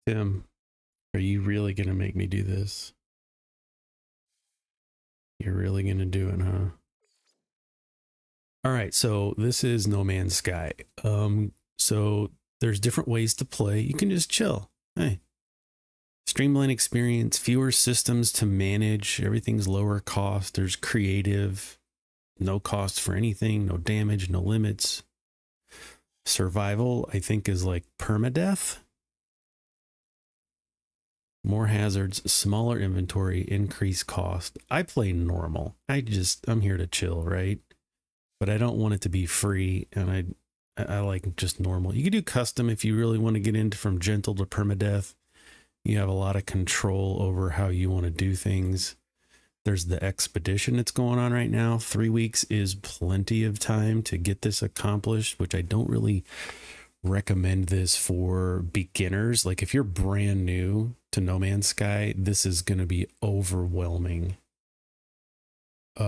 Tim, are you really going to make me do this? You're really going to do it, huh? All right, so this is No Man's Sky. So there's different ways to play. You can just chill. Hey, streamlined experience, fewer systems to manage. Everything's lower cost. There's creative, no cost for anything, no damage, no limits. Survival, I think, is like permadeath. More hazards, smaller inventory, increased cost. I play normal. I'm here to chill, right? But I don't want it to be free, and I like just normal. You can do custom if you really want to get into from gentle to permadeath. You have a lot of control over how you want to do things. There's the expedition that's going on right now. 3 weeks is plenty of time to get this accomplished, which I don't really recommend this for beginners. Like if you're brand new to No Man's Sky, this is going to be overwhelming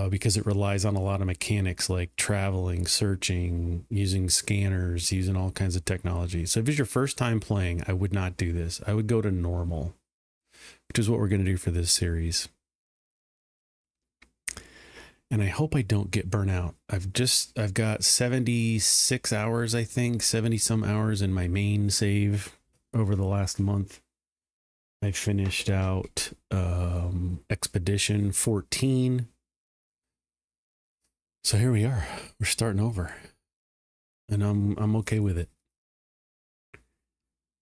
because it relies on a lot of mechanics like traveling, searching, using scanners, using all kinds of technology. So if it's your first time playing, I would not do this. I would go to normal, which is what we're going to do for this series. And I hope I don't get burnt out. I've got 76 hours, I think, 70 some hours in my main save over the last month. I finished out Expedition 14. So here we are. We're starting over. And I'm okay with it.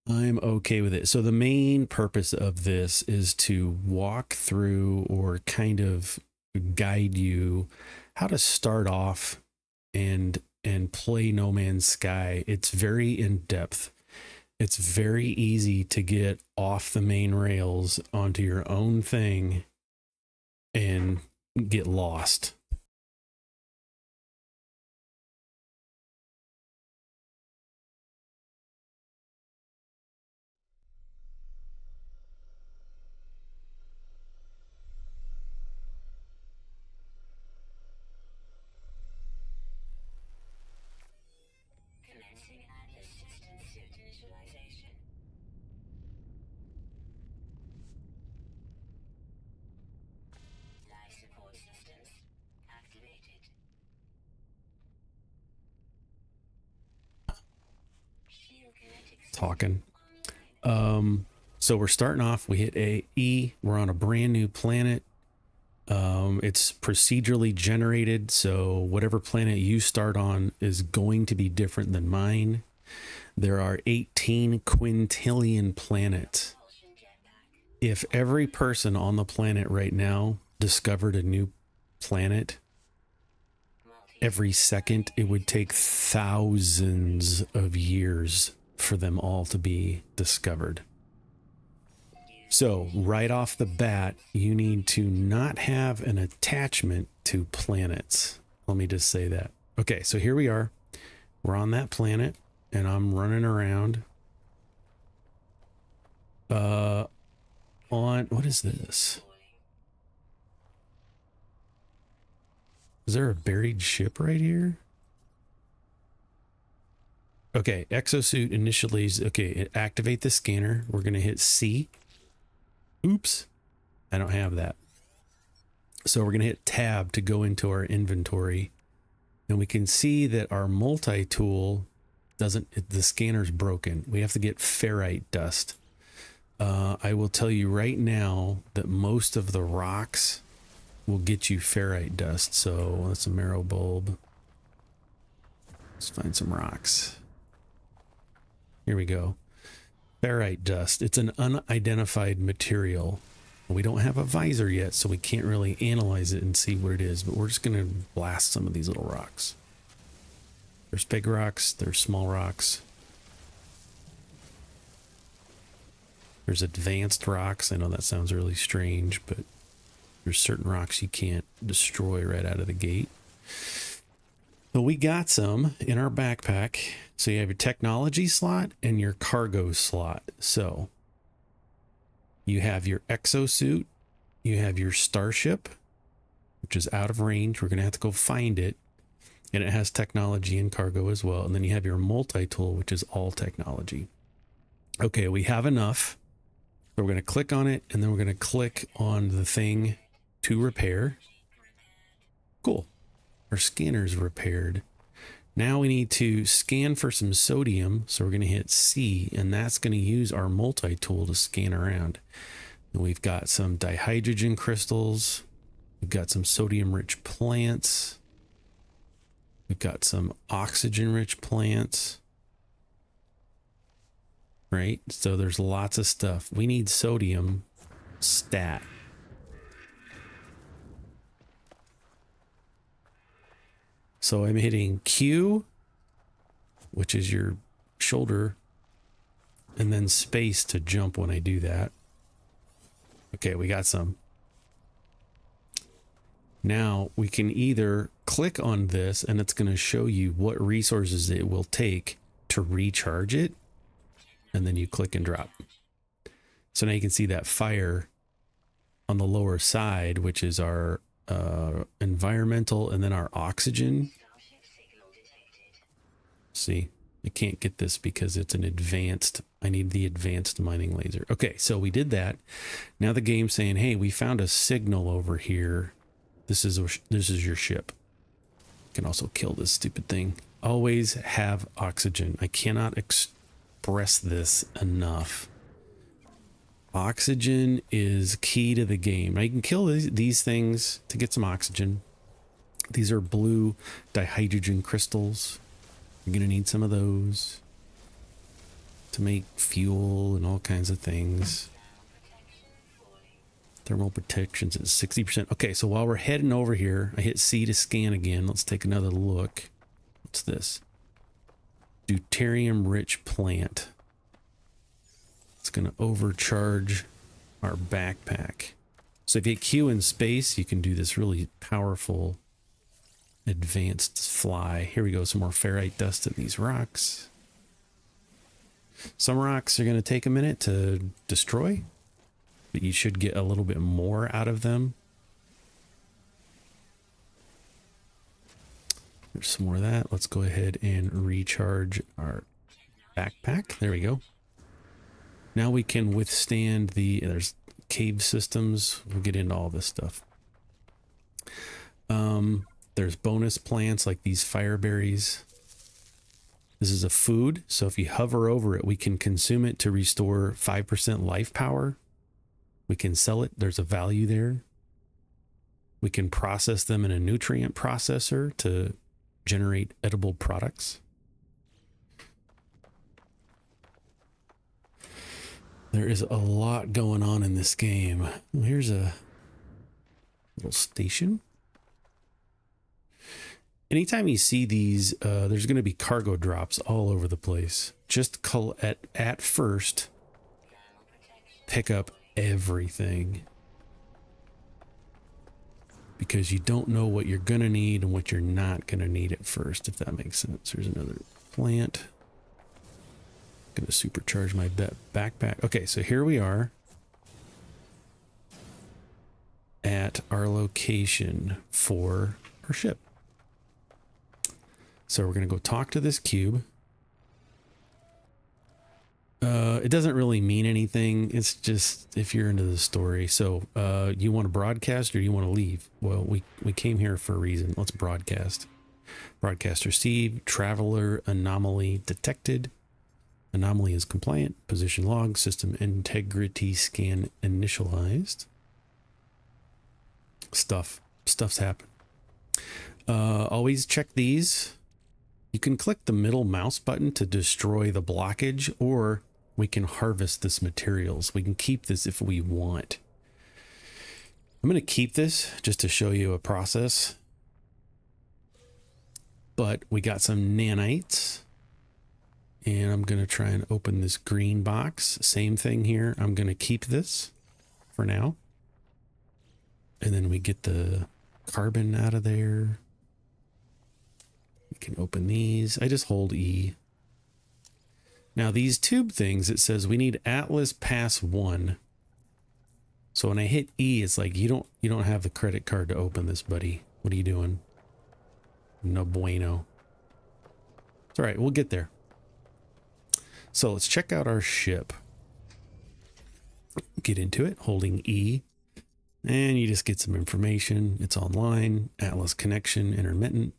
I'm okay with it. So the main purpose of this is to walk through or kind of guide you how to start off and play No Man's Sky. It's very in depth. It's very easy to get off the main rails onto your own thing and get lost. Talking. So we're starting off, we hit E, we're on a brand new planet. It's procedurally generated, so whatever planet you start on is going to be different than mine. There are 18 quintillion planets. If every person on the planet right now discovered a new planet, every second it would take thousands of years for them all to be discovered. So right off the bat, you need to not have an attachment to planets. Let me just say that. Okay, so here we are. We're on that planet, and I'm running around. What is this? Is there a buried ship right here? Okay, exosuit initialize. Okay, activate the scanner. We're going to hit C. Oops, I don't have that. So we're going to hit tab to go into our inventory. And we can see that our multi-tool doesn't, the scanner's broken. We have to get ferrite dust. I will tell you right now that most of the rocks will get you ferrite dust. So that's a marrow bulb. Let's find some rocks. Here we go. Ferrite dust. It's an unidentified material. We don't have a visor yet, so we can't really analyze it and see what it is, but we're just going to blast some of these little rocks. There's big rocks, there's small rocks. There's advanced rocks. I know that sounds really strange, but there's certain rocks you can't destroy right out of the gate. So we got some in our backpack. So you have your technology slot and your cargo slot. So you have your exosuit, you have your starship, which is out of range. We're going to have to go find it. And it has technology and cargo as well. And then you have your multi-tool, which is all technology. Okay, we have enough. So we're going to click on it, and then we're going to click on the thing to repair. Cool. Our scanner's repaired. Now we need to scan for some sodium. So we're going to hit C, and that's going to use our multi-tool to scan around. And we've got some dihydrogen crystals. We've got some sodium-rich plants. We've got some oxygen-rich plants. Right? So there's lots of stuff. We need sodium stat. So I'm hitting Q, which is your shoulder, and then space to jump when I do that. Okay, we got some. Now we can either click on this and it's going to show you what resources it will take to recharge it. And then you click and drop. So now you can see that fire on the lower side, which is our environmental, and then our oxygen. See, I can't get this because it's an advanced, I need the advanced mining laser. Okay, so we did that. Now the game's saying, hey, we found a signal over here. This is your ship. You can also kill this stupid thing. Always have oxygen. I cannot express this enough. Oxygen is key to the game. Now you can kill these things to get some oxygen. These are blue dihydrogen crystals. You're gonna need some of those to make fuel and all kinds of things. Thermal protection's at 60%. Okay, so while we're heading over here, I hit C to scan again. Let's take another look. What's this? Deuterium-rich plant. It's going to overcharge our backpack. So if you hit Q in space, you can do this really powerful advanced fly. Here we go, some more ferrite dust in these rocks. Some rocks are going to take a minute to destroy, but you should get a little bit more out of them. There's some more of that. Let's go ahead and recharge our backpack. There we go. Now we can withstand there's cave systems. We'll get into all this stuff. There's bonus plants like these fire berries. This is a food. So if you hover over it, we can consume it to restore 5% life power. We can sell it. There's a value there. We can process them in a nutrient processor to generate edible products. There is a lot going on in this game. Here's a little station. Anytime you see these, there's going to be cargo drops all over the place. Just at first, pick up everything, because you don't know what you're going to need and what you're not going to need at first, if that makes sense. There's another plant. Going to supercharge my backpack. Okay, so here we are at our location for our ship. So we're going to go talk to this cube. It doesn't really mean anything. It's just if you're into the story. So you want to broadcast or you want to leave? Well, we came here for a reason. Let's broadcast. Broadcast received. Traveler anomaly detected. Anomaly is compliant. Position log. System integrity scan initialized. Stuff's happened. Always check these. You can click the middle mouse button to destroy the blockage, or we can harvest this materials. We can keep this if we want. I'm going to keep this just to show you a process. But we got some nanites. And I'm going to try and open this green box. Same thing here. I'm going to keep this for now. And then we get the carbon out of there. We can open these. I just hold E. Now these tube things, it says we need Atlas Pass 1. So when I hit E, it's like you don't have the credit card to open this, buddy. What are you doing? No bueno. It's all right, we'll get there. So let's check out our ship. get into it holding E, and you just get some information. It's online, Atlas connection intermittent,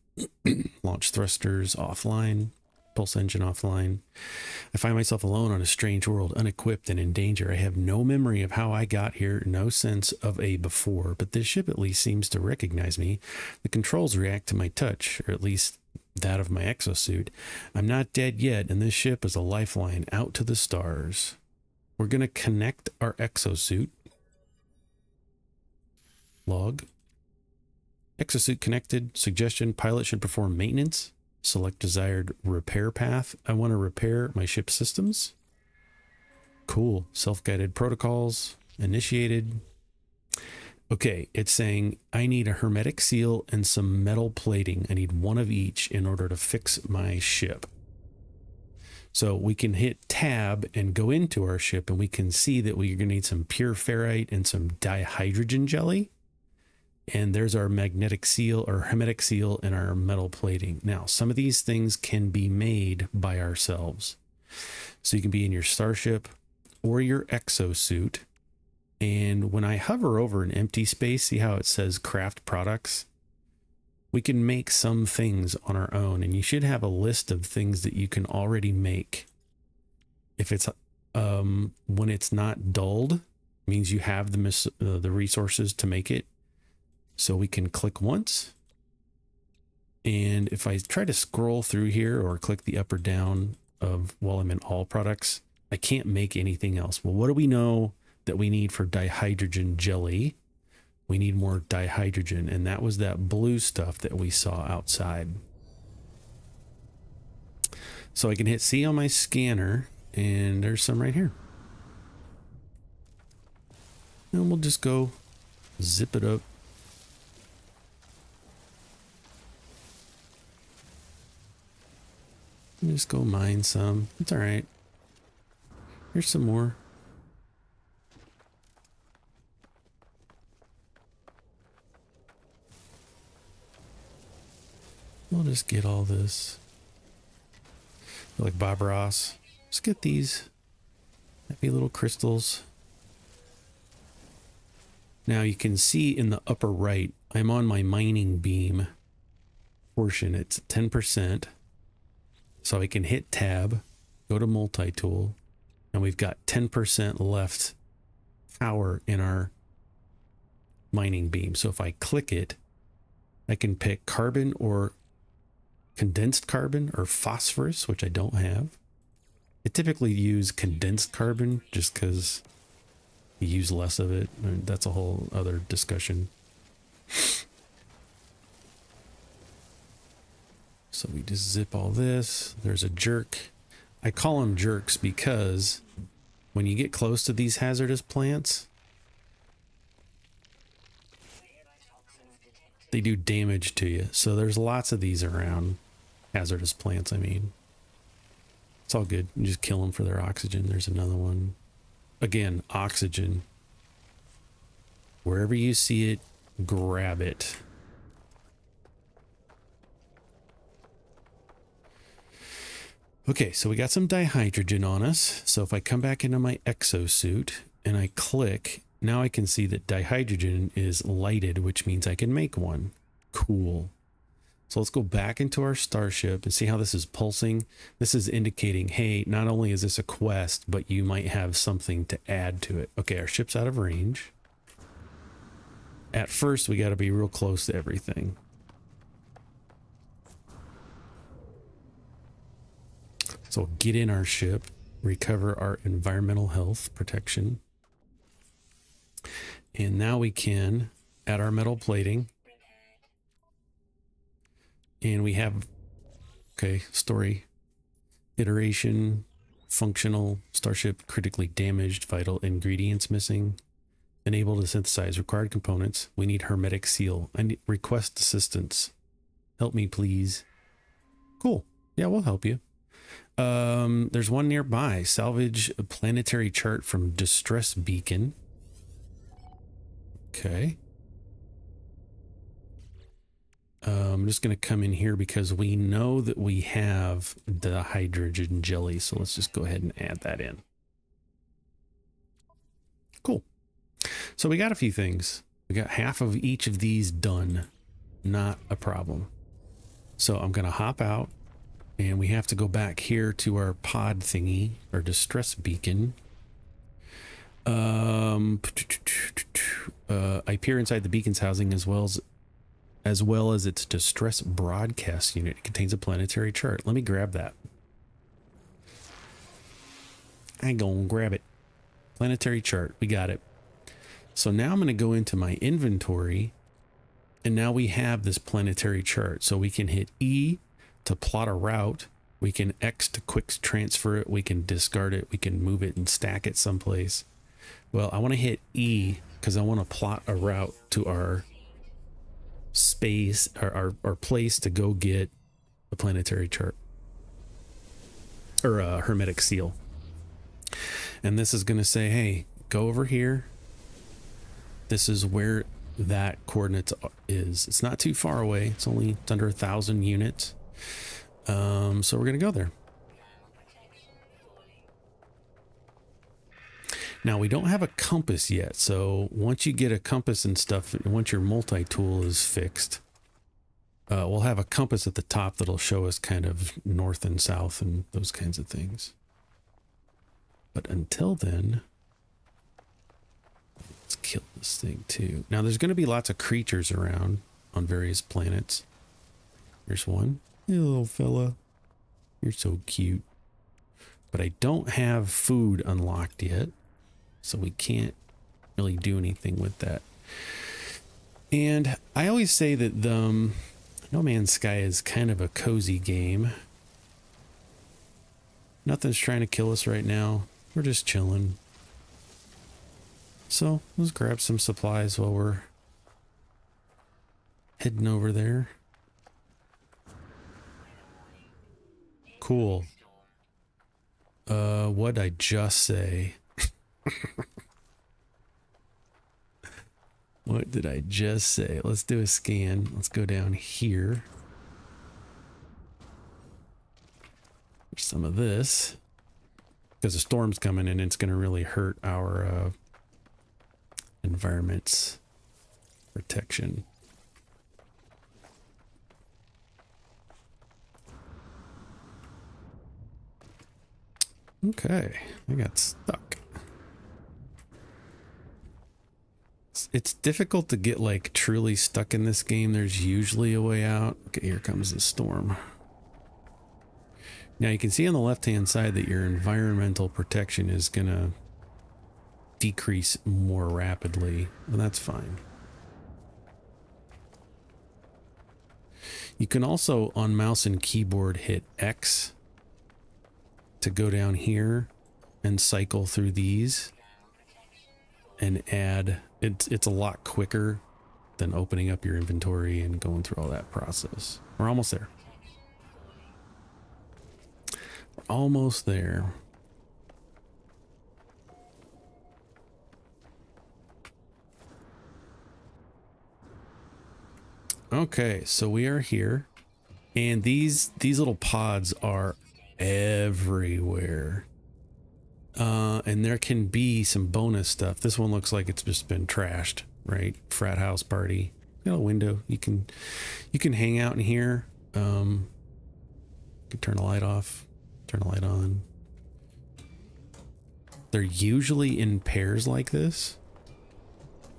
launch thrusters offline, pulse engine offline. I find myself alone on a strange world, unequipped and in danger. I have no memory of how I got here, no sense of a before, but this ship at least seems to recognize me. The controls react to my touch, or at least that of my exosuit. I'm not dead yet, and this ship is a lifeline out to the stars. We're going to connect our exosuit. Log. Exosuit connected. Suggestion, pilot should perform maintenance. Select desired repair path. I want to repair my ship systems. Cool. Self-guided protocols. Initiated. Okay, it's saying I need a hermetic seal and some metal plating. I need one of each in order to fix my ship. So we can hit tab and go into our ship, and we can see that we're going to need some pure ferrite and some dihydrogen jelly. And there's our magnetic seal or hermetic seal and our metal plating. Now, some of these things can be made by ourselves. So you can be in your starship or your exosuit. And when I hover over an empty space, see how it says craft products? We can make some things on our own, and you should have a list of things that you can already make. If it's when it's not dulled, means you have the resources to make it. So we can click once, and if I try to scroll through here or click the up or down of while I'm in all products, I can't make anything else. Well, what do we know that we need for dihydrogen jelly? We need more dihydrogen, and that was that blue stuff that we saw outside. So I can hit C on my scanner, and there's some right here. And we'll just go zip it up. And just go mine some. It's all right. Here's some more. We'll just get all this. Like Bob Ross. Let's get these happy little crystals. Now you can see in the upper right, I'm on my mining beam portion. It's 10%. So I can hit tab, go to multi-tool, and we've got 10% left power in our mining beam. So if I click it, I can pick carbon or condensed carbon or phosphorus, which I don't have. I typically use condensed carbon just because you use less of it. And that's a whole other discussion. So we just zip all this. There's a jerk. I call them jerks because when you get close to these hazardous plants, they do damage to you. So there's lots of these around. Hazardous plants, I mean. It's all good. You just kill them for their oxygen. There's another one. Again, oxygen. Wherever you see it, grab it. Okay, so we got some dihydrogen on us. So if I come back into my exosuit and I click, now I can see that dihydrogen is lighted, which means I can make one. Cool. So let's go back into our starship and see how this is pulsing. This is indicating, hey, not only is this a quest, but you might have something to add to it. Okay, our ship's out of range. At first, we got to be real close to everything. So get in our ship, recover our environmental health protection. And now we can add our metal plating. And we have, okay, story, iteration, functional, starship critically damaged, vital ingredients missing, unable to synthesize required components. We need hermetic seal. I need request assistance. Help me, please. Cool. Yeah, we'll help you. There's one nearby. Salvage a planetary chart from distress beacon. Okay. I'm just going to come in here because we know that we have the hydrogen jelly. So let's just go ahead and add that in. Cool. So we got a few things. We got half of each of these done. Not a problem. So I'm going to hop out, and we have to go back here to our pod thingy, our distress beacon. I peer inside the beacon's housing as well as its distress broadcast unit. It contains a planetary chart. Let me grab that. I ain't gonna grab it. Planetary chart. We got it. So now I'm going to go into my inventory, and now we have this planetary chart. So we can hit E to plot a route. We can X to quick transfer it. We can discard it. We can move it and stack it someplace. Well, I want to hit E because I want to plot a route to our space, our place to go get a planetary chart or a hermetic seal. And this is going to say, hey, go over here. This is where that coordinate is. It's not too far away. It's under 1,000 units. So we're going to go there. Now we don't have a compass yet. So once you get a compass and stuff, once your multi-tool is fixed, we'll have a compass at the top that'll show us kind of north and south and those kinds of things. But until then, let's kill this thing too. Now there's going to be lots of creatures around on various planets. Here's one. Hey, little fella. You're so cute. But I don't have food unlocked yet, so we can't really do anything with that. And I always say that No Man's Sky is kind of a cozy game. Nothing's trying to kill us right now. We're just chilling. So let's grab some supplies while we're heading over there. Cool. What'd I just say? What did I just say? Let's do a scan. Let's go down here. There's some of this. Because a storm's coming and it's going to really hurt our environment's protection. Okay, I got stuck. It's difficult to get like truly stuck in this game. There's usually a way out. Okay, here comes the storm. Now you can see on the left-hand side that your environmental protection is going to decrease more rapidly, and that's fine. You can also, on mouse and keyboard, hit X to go down here and cycle through these and add. It's a lot quicker than opening up your inventory and going through all that process. We're almost there. Almost there. Okay, so we are here, and these little pods are everywhere. And there can be some bonus stuff. This one looks like it's just been trashed, right? Frat house party. Got a window. You can hang out in here. You can turn the light off. Turn the light on. They're usually in pairs like this.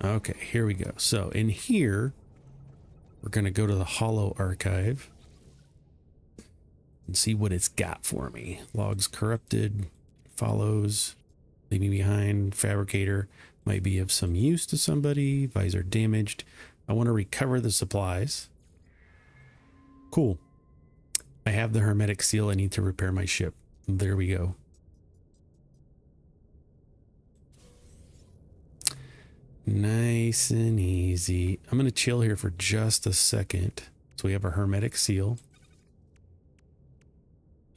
Okay, here we go. So in here, we're going to go to the Hollow Archive and see what it's got for me. Logs corrupted, follows, leaving behind, fabricator, might be of some use to somebody, visor damaged. I want to recover the supplies. Cool. I have the hermetic seal. I need to repair my ship. There we go. Nice and easy. I'm going to chill here for just a second. So we have a hermetic seal.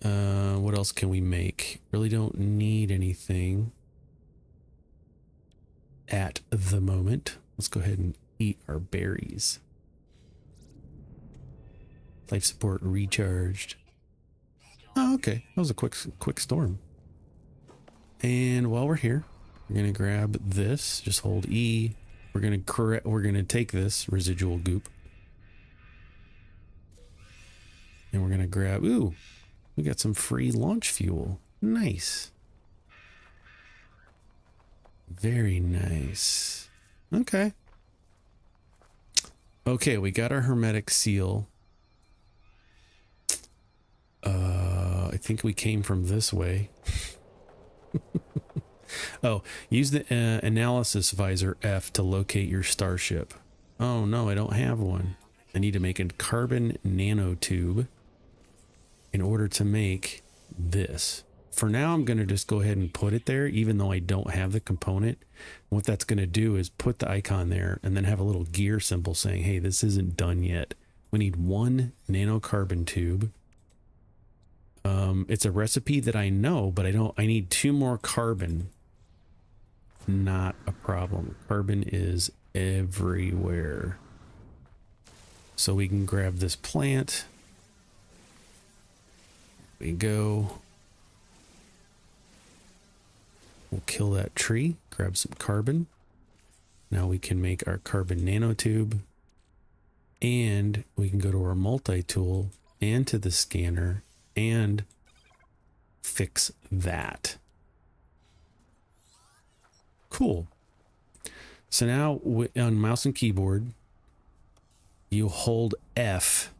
What else can we make? Really don't need anything at the moment. Let's go ahead and eat our berries. Life support recharged. Oh, okay. That was a quick storm. And while we're here, We're going to grab this. Just hold E. We're going to take this residual goop. And we're going to grab, ooh, we got some free launch fuel. Nice. Very nice. Okay. Okay, we got our hermetic seal. I think we came from this way. Oh, use the analysis visor F to locate your starship. Oh no, I don't have one. I need to make a carbon nanotube in order to make this. For now, I'm going to just go ahead and put it there, even though I don't have the component. What that's going to do is put the icon there and then have a little gear symbol saying, hey, this isn't done yet. We need one nanocarbon tube. It's a recipe that I know, but I need 2 more carbon. Not a problem. Carbon is everywhere. So we can grab this plant. There we go. We'll kill that tree, grab some carbon. Now we can make our carbon nanotube. And we can go to our multi-tool and to the scanner and fix that. Cool. So now on mouse and keyboard, you hold F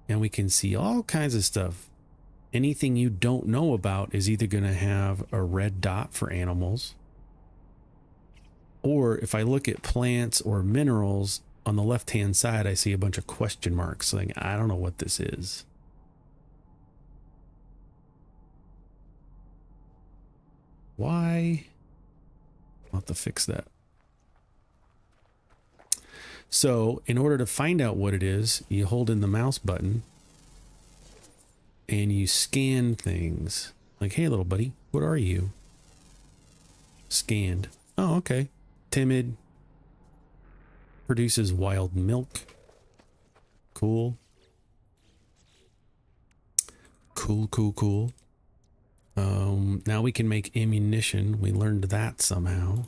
and we can see all kinds of stuff. Anything you don't know about is either going to have a red dot for animals, or if I look at plants or minerals on the left hand side, I see a bunch of question marks saying, I don't know what this is. Why? I'll have to fix that. So in order to find out what it is, you hold in the mouse button and you scan things. Like, hey, little buddy, what are you? Scanned. Oh, okay. Timid. Produces wild milk. Cool. Cool. Now we can make ammunition. We learned that somehow.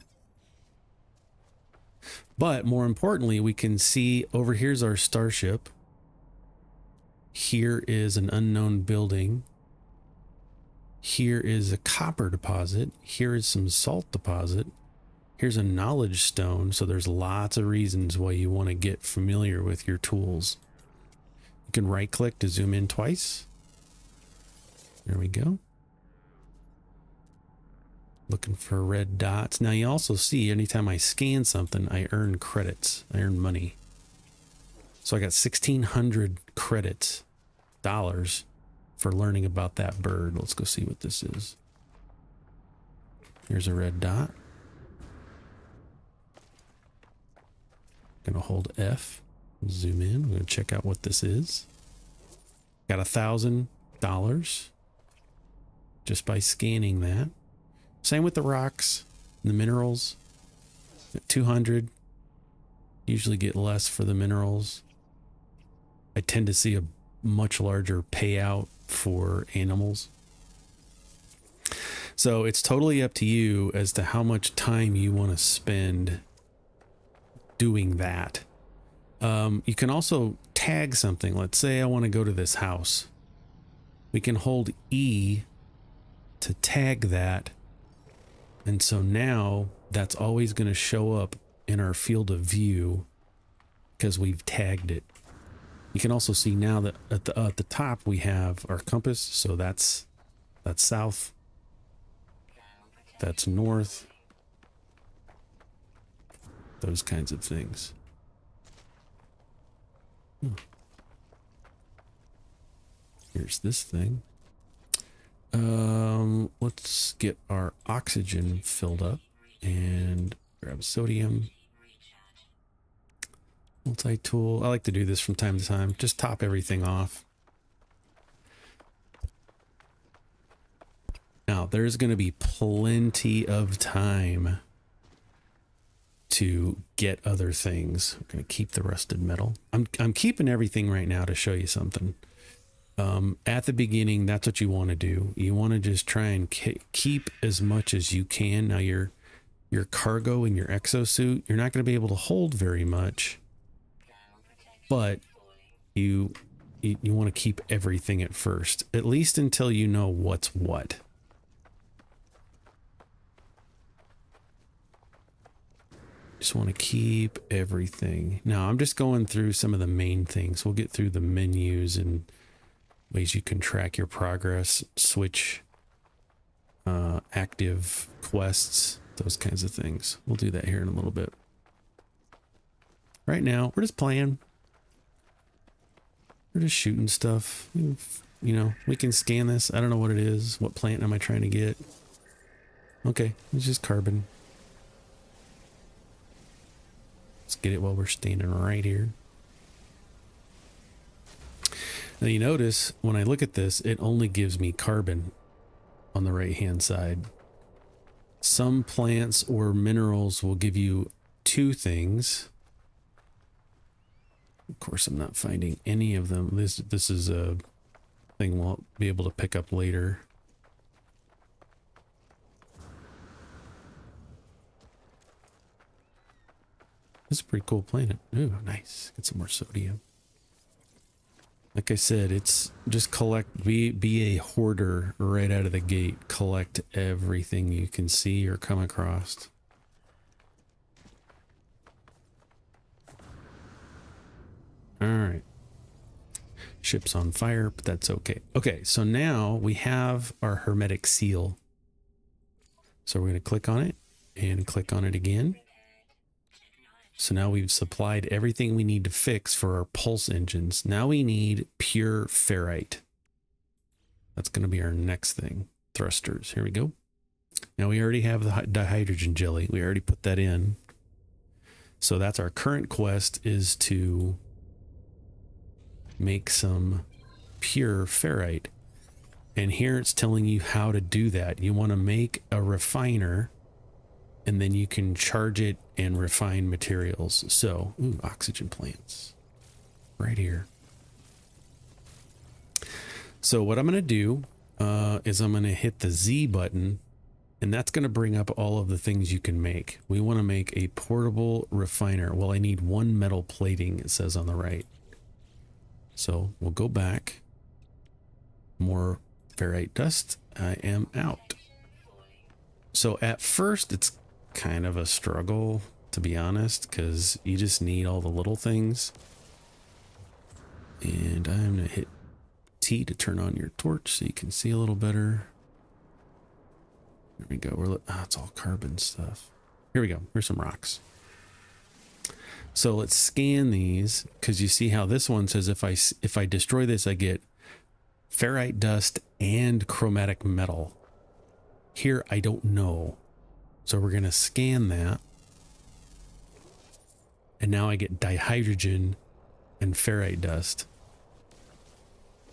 But more importantly, we can see over here's our starship. Here is an unknown building. Here is a copper deposit. Here is some salt deposit. Here's a knowledge stone. So there's lots of reasons why you want to get familiar with your tools. You can right click to zoom in twice. There we go. Looking for red dots. Now you also see anytime I scan something, I earn credits. I earn money. So I got 1,600 credits, dollars, for learning about that bird. Let's go see what this is. Here's a red dot. Gonna hold F, zoom in. I'm gonna check out what this is. Got $1,000 just by scanning that. Same with the rocks, the minerals. 200. Usually get less for the minerals. I tend to see a much larger payout for animals. So it's totally up to you as to how much time you want to spend doing that. You can also tag something. Let's say I want to go to this house. We can hold E to tag that. And so now that's always going to show up in our field of view because we've tagged it. You can also see now that at the top we have our compass. So that's south. That's north. Those kinds of things. Here's this thing. Let's get our oxygen filled up and grab sodium. Multi-tool. I like to do this from time to time. Just top everything off. Now, there's going to be plenty of time to get other things. We're going to keep the rusted metal. I'm keeping everything right now to show you something. At the beginning, that's what you want to do. You want to just try and keep as much as you can. Now your cargo in your exosuit, you're not going to be able to hold very much, but you want to keep everything at first, at least until you know what's what. Just want to keep everything. Now I'm just going through some of the main things. We'll get through the menus and ways you can track your progress, switch active quests, those kinds of things. We'll do that here in a little bit. Right now, we're just playing. We're just shooting stuff. You know, we can scan this. I don't know what it is. What plant am I trying to get? Okay, it's just carbon. Let's get it while we're standing right here. Now you notice when I look at this, it only gives me carbon on the right hand side. Some plants or minerals will give you two things. Of course, I'm not finding any of them. This is a thing we'll be able to pick up later. This is a pretty cool planet. Ooh, nice. Get some more sodium. Like I said, it's just be a hoarder right out of the gate. Collect everything you can see or come across. All right. Ship's on fire, but that's okay. Okay, so now we have our hermetic seal. So we're going to click on it and click on it again. So now we've supplied everything we need to fix for our pulse engines. Now we need pure ferrite. That's going to be our next thing. Thrusters. Here we go. Now we already have the dihydrogen jelly. We already put that in. So that's our current quest, is to make some pure ferrite. And here it's telling you how to do that. You want to make a refiner, and then you can charge it and refine materials. So, ooh, oxygen plants right here. So what I'm going to do is I'm going to hit the Z button, and that's going to bring up all of the things you can make. We want to make a portable refiner. Well, I need one metal plating, it says on the right. So we'll go back. More ferrite dust. I am out. So at first it's kind of a struggle, to be honest, because you just need all the little things. And I'm going to hit T to turn on your torch so you can see a little better. There we go. It's all carbon stuff. Here we go. Here's some rocks. So let's scan these, because you see how this one says if I destroy this, I get ferrite dust and chromatic metal. Here, I don't know. So we're going to scan that. And now I get dihydrogen and ferrite dust.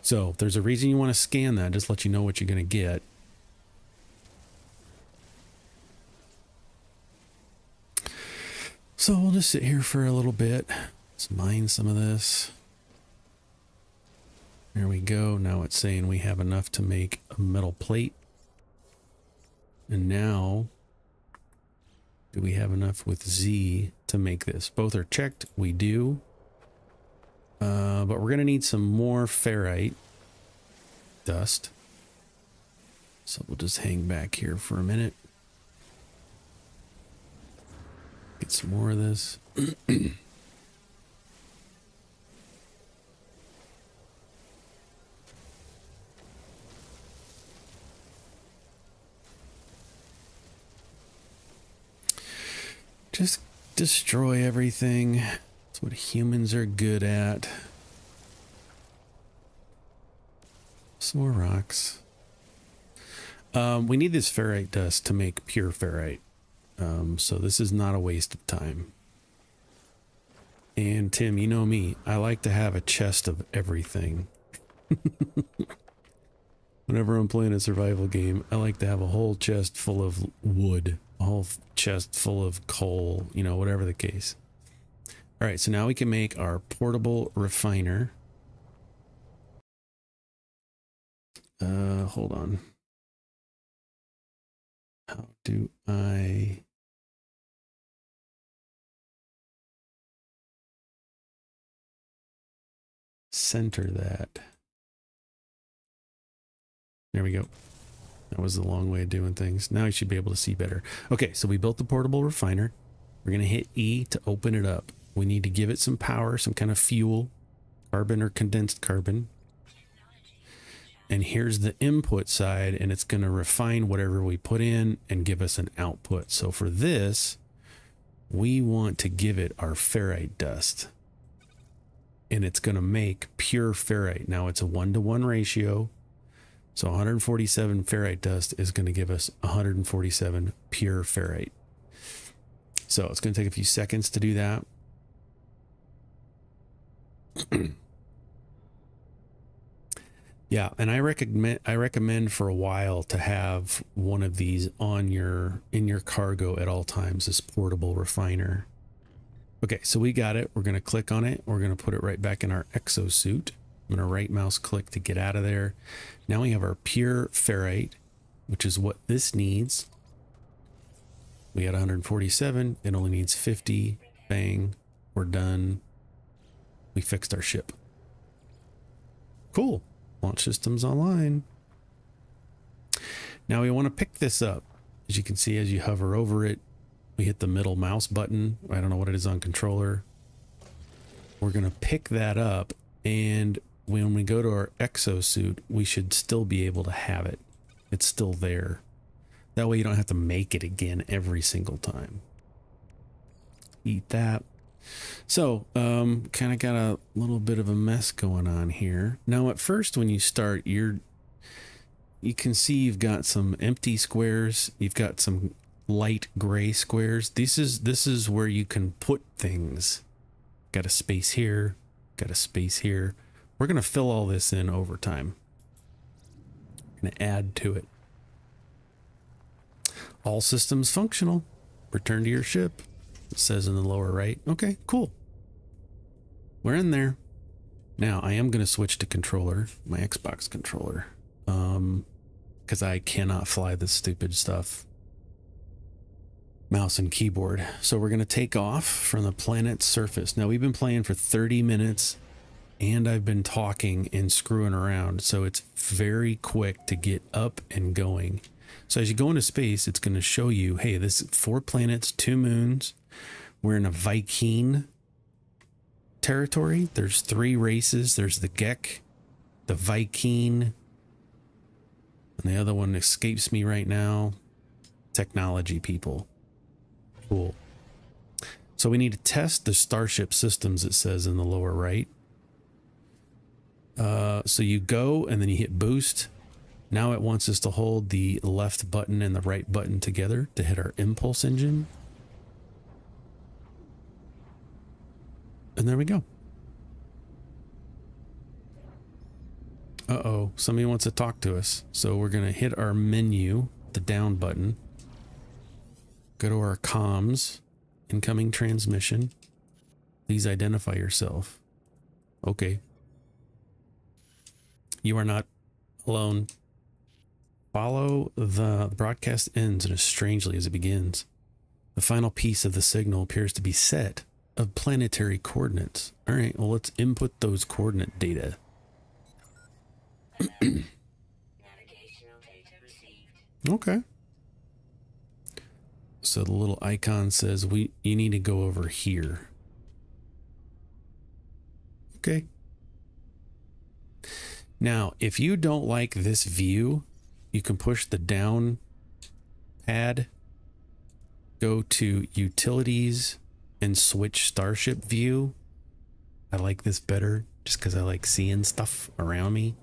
So if there's a reason you want to scan that, just let you know what you're going to get. So we'll just sit here for a little bit. Let's mine some of this. There we go. Now it's saying we have enough to make a metal plate. And now, do we have enough with Z to make this? Both are checked. We do. But we're going to need some more ferrite dust. So we'll just hang back here for a minute. Get some more of this. Just destroy everything. That's what humans are good at. Some more rocks. We need this ferrite dust to make pure ferrite. So this is not a waste of time. And Tim, you know me, I like to have a chest of everything. Whenever I'm playing a survival game, I like to have a whole chest full of wood, a whole chest full of coal, you know, whatever the case. All right, so now we can make our portable refiner. Hold on. How do I center that. There we go. That was the long way of doing things. Now you should be able to see better. Okay, so we built the portable refiner. We're going to hit E to open it up. We need to give it some power, some kind of fuel, carbon or condensed carbon. And here's the input side, and it's going to refine whatever we put in and give us an output. So for this, we want to give it our ferrite dust. And it's going to make pure ferrite. Now it's a 1-to-1 ratio. So 147 ferrite dust is going to give us 147 pure ferrite. So it's going to take a few seconds to do that. Yeah, and I recommend for a while to have one of these on in your cargo at all times, this portable refiner. Okay, so we got it. We're going to click on it. We're going to put it right back in our exosuit. I'm going to right mouse click to get out of there. Now we have our pure ferrite, which is what this needs. We had 147. It only needs 50. Bang. We're done. We fixed our ship. Cool. Launch systems online. Now we want to pick this up. As you can see, as you hover over it, we hit the middle mouse button. I don't know what it is on controller. We're going to pick that up, and when we go to our exosuit, we should still be able to have it. It's still there. That way you don't have to make it again every single time. Eat that. So, kind of got a little bit of a mess going on here. Now, at first, when you start, you can see you've got some empty squares. You've got some light gray squares. This is where you can put things. Got a space here. Got a space here. We're going to fill all this in over time. Going to add to it. All systems functional. Return to your ship. It says in the lower right. Okay, cool. We're in there. Now I am going to switch to controller, my Xbox controller, because I cannot fly this stupid stuff. Mouse and keyboard. So we're going to take off from the planet's surface. Now we've been playing for 30 minutes and I've been talking and screwing around. So it's very quick to get up and going. So as you go into space, it's going to show you, hey, this is 4 planets, 2 moons. We're in a Viking territory. There's 3 races. There's the Gek, the Viking, and the other one escapes me right now. Technology people. Cool. So we need to test the starship systems, it says in the lower right. So you go and then you hit boost. Now it wants us to hold the left button and the right button together to hit our impulse engine. And there we go. Uh-oh, somebody wants to talk to us. So we're going to hit our menu, the down button. Go to our comms, incoming transmission. Please identify yourself. Okay. You are not alone. Follow the broadcast ends and as strangely as it begins. The final piece of the signal appears to be set of planetary coordinates. All right, well, let's input those coordinate data. Navigational data received. Okay. So the little icon says you need to go over here. Okay. Now, if you don't like this view, you can push the down pad, go to utilities, and switch starship view. I like this better just because I like seeing stuff around me.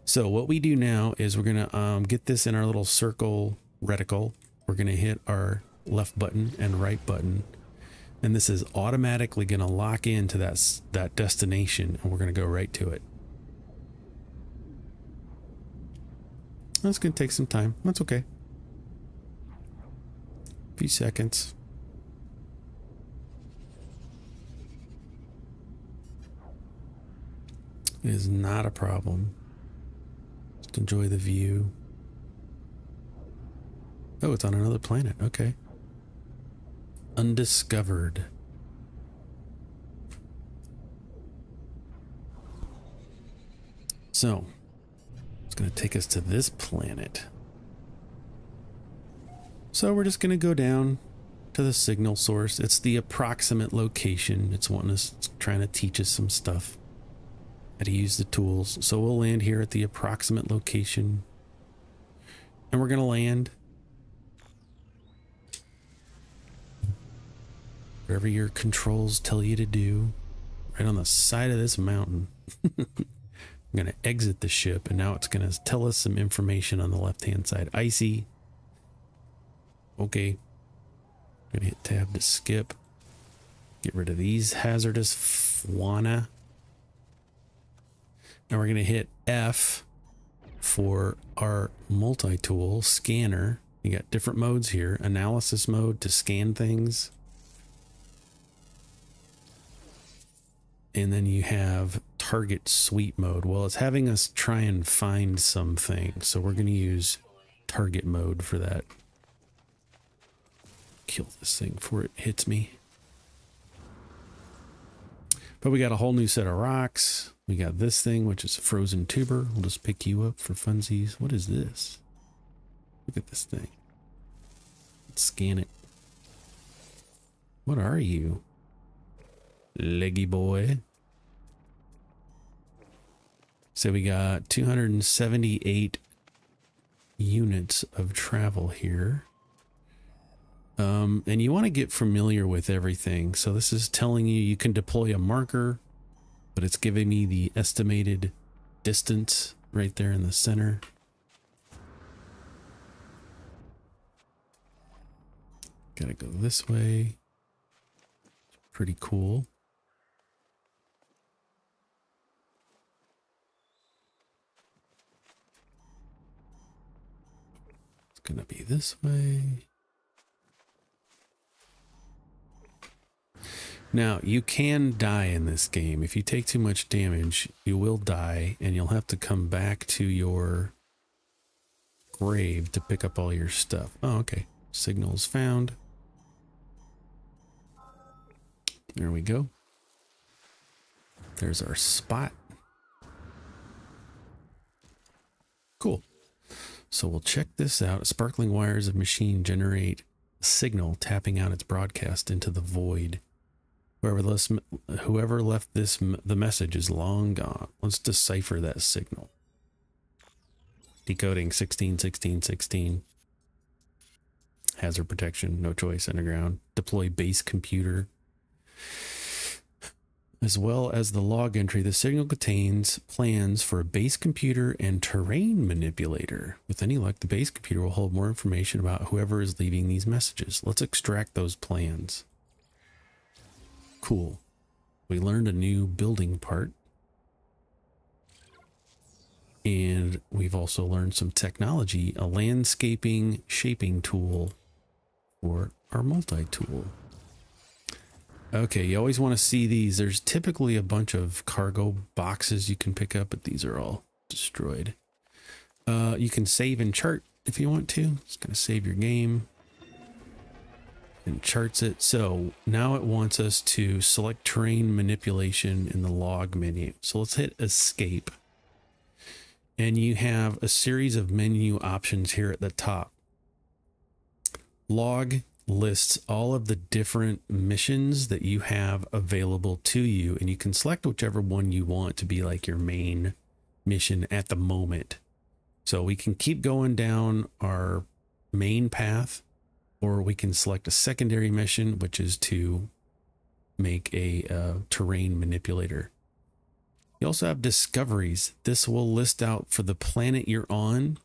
So what we do now is we're gonna get this in our little circle reticle. We're gonna hit our left button and right button, and this is automatically gonna lock into that destination, and we're gonna go right to it. That's gonna take some time. That's okay. A few seconds. It is not a problem. Just enjoy the view. Oh, it's on another planet. Okay. Undiscovered. So it's going to take us to this planet. So we're just going to go down to the signal source. It's the approximate location. It's wanting us, it's trying to teach us some stuff, how to use the tools. So we'll land here at the approximate location. And we're going to land wherever your controls tell you to do, right on the side of this mountain. I'm going to exit the ship, and now it's going to tell us some information on the left-hand side. Icy. Okay. I'm going to hit tab to skip. Get rid of these hazardous fauna. Now we're going to hit F for our multi-tool scanner. You got different modes here. Analysis mode to scan things. And then you have target sweep mode. Well, it's having us try and find something. So we're going to use target mode for that. Kill this thing before it hits me. But we got a whole new set of rocks. We got this thing, which is a frozen tuber. We'll just pick you up for funsies. What is this? Look at this thing. Let's scan it. What are you? Leggy boy. So we got 278 units of travel here. And you want to get familiar with everything. So this is telling you you can deploy a marker, but it's giving me the estimated distance right there in the center. Gotta go this way. Pretty cool. It's gonna be this way. Now, you can die in this game. If you take too much damage, you will die, and you'll have to come back to your grave to pick up all your stuff. Oh, okay. Signals found. There we go. There's our spot. Cool. So we'll check this out. Sparkling wires of machine generate a signal tapping out its broadcast into the void. Whoever left the message is long gone. Let's decipher that signal. Decoding 161616. Hazard protection, no choice, underground. Deploy base computer. As well as the log entry, the signal contains plans for a base computer and terrain manipulator. With any luck, the base computer will hold more information about whoever is leaving these messages. Let's extract those plans. Cool. We learned a new building part. And we've also learned some technology, a landscaping shaping tool for our multi-tool. Okay, you always want to see these. There's typically a bunch of cargo boxes you can pick up, but these are all destroyed. You can save and chart if you want to. It's going to save your game and charts it. So now it wants us to select terrain manipulation in the log menu. So let's hit escape. And you have a series of menu options here at the top. Log lists all of the different missions that you have available to you, and you can select whichever one you want to be like your main mission at the moment. So we can keep going down our main path, or we can select a secondary mission, which is to make a terrain manipulator. You also have discoveries. This will list out for the planet you're on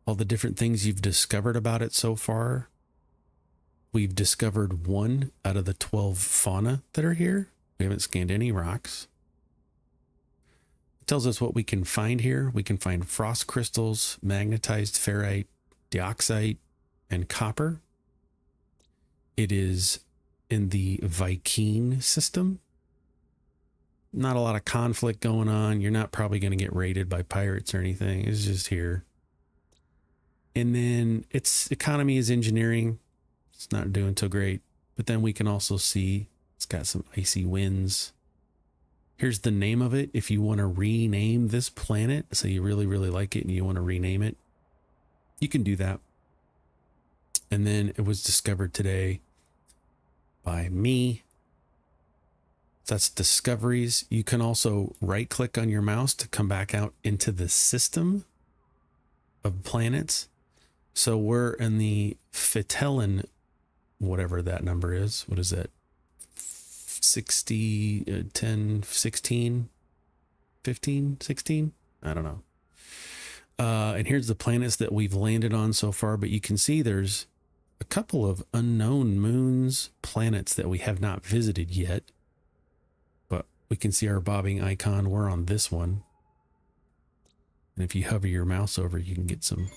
all the different things you've discovered about it so far. We've discovered 1 out of the 12 fauna that are here. We haven't scanned any rocks. It tells us what we can find here. We can find frost crystals, magnetized ferrite, dioxite, and copper. It is in the Vy'keen system. Not a lot of conflict going on. You're not probably going to get raided by pirates or anything. It's just here. And then its economy is engineering. It's not doing so great. But then we can also see it's got some icy winds. Here's the name of it. If you want to rename this planet, so you really, really like it and you want to rename it, you can do that. And then it was discovered today by me. That's discoveries. You can also right click on your mouse to come back out into the system of planets. So we're in the Fitellin, whatever that number is. What is that? 60, 10, 16, 15, 16? I don't know. And here's the planets that we've landed on so far, but you can see there's a couple of unknown moons, planets that we have not visited yet. But we can see our bobbing icon. We're on this one. And if you hover your mouse over, you can get some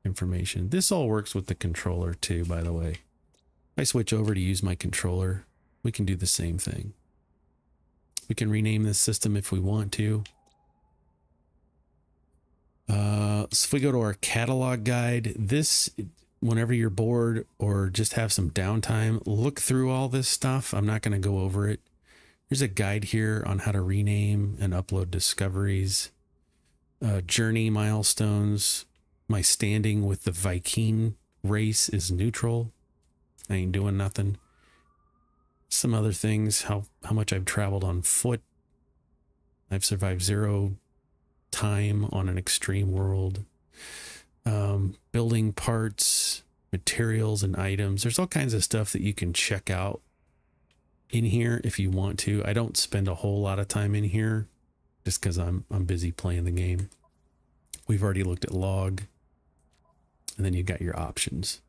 information. This all works with the controller too, by the way. If I switch over to use my controller, we can do the same thing. We can rename this system if we want to. So if we go to our catalog guide, this, whenever you're bored or just have some downtime, look through all this stuff. I'm not going to go over it. There's a guide here on how to rename and upload discoveries, journey milestones. My standing with the Viking race is neutral. I ain't doing nothing. Some other things, how much I've traveled on foot. I've survived 0 time on an extreme world. Building parts, materials and items. There's all kinds of stuff that you can check out in here if you want to. I don't spend a whole lot of time in here just because I'm busy playing the game. We've already looked at log, and then you got your options.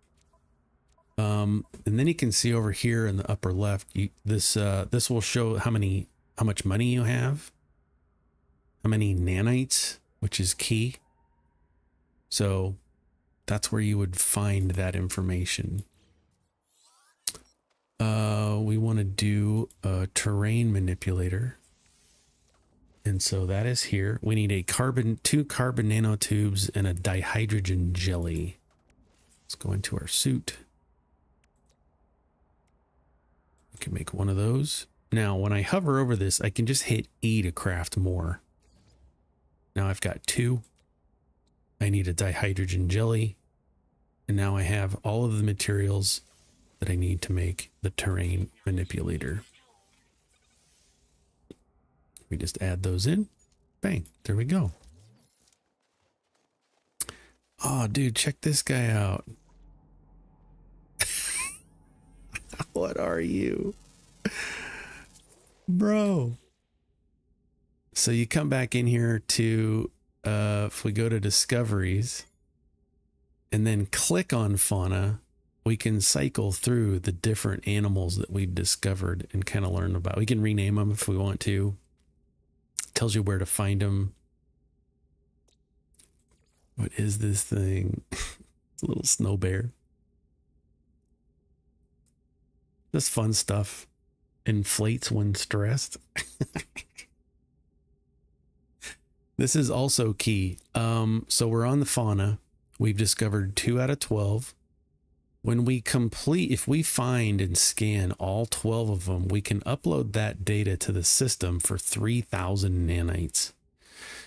And then you can see over here in the upper left, this will show how much money you have, how many nanites, which is key. So that's where you would find that information. We want to do a terrain manipulator. And so that is here. We need a 2 carbon nanotubes and a dihydrogen jelly. Let's go into our suit. We can make one of those. Now, when I hover over this, I can just hit E to craft more. Now I've got 2. I need a dihydrogen jelly. And now I have all of the materials that I need to make the terrain manipulator. We just add those in. Bang, there we go. Oh, dude, check this guy out. What are you? Bro. So you come back in here to, if we go to discoveries and then click on fauna, we can cycle through the different animals that we've discovered and kind of learn about. We can rename them if we want to. Tells you where to find them. What is this thing? It's a little snow bear. Just fun stuff. Inflates when stressed. This is also key. So we're on the fauna. We've discovered 2 out of 12. When we complete, if we find and scan all 12 of them, we can upload that data to the system for 3,000 nanites.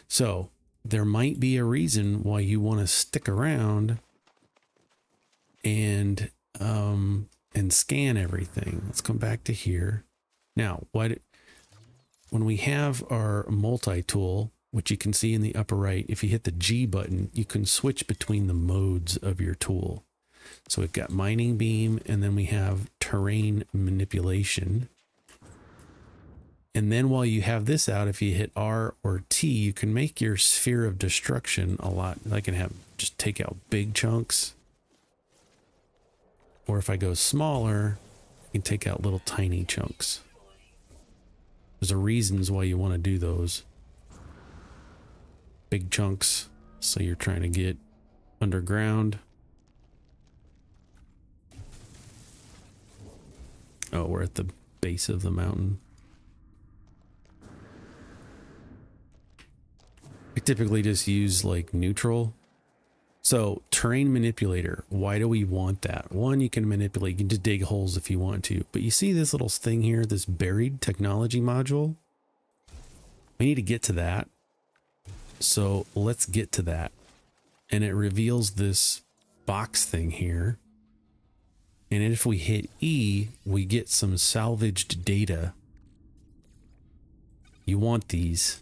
So there might be a reason why you want to stick around and scan everything. Let's come back to here. Now, when we have our multi-tool, which you can see in the upper right, if you hit the G button, you can switch between the modes of your tool. So we've got mining beam, and then we have terrain manipulation. And then while you have this out, if you hit R or T, you can make your sphere of destruction a lot. I can just take out big chunks. Or if I go smaller, I can take out little tiny chunks. There's a reasons why you want to do those. Big chunks, so you're trying to get underground. Oh, we're at the base of the mountain. I typically just use like neutral. So terrain manipulator, why do we want that? One, you can manipulate, you can just dig holes if you want to, but you see this little thing here, this buried technology module? We need to get to that. So let's get to that. And it reveals this box thing here. And if we hit E, we get some salvaged data. You want these.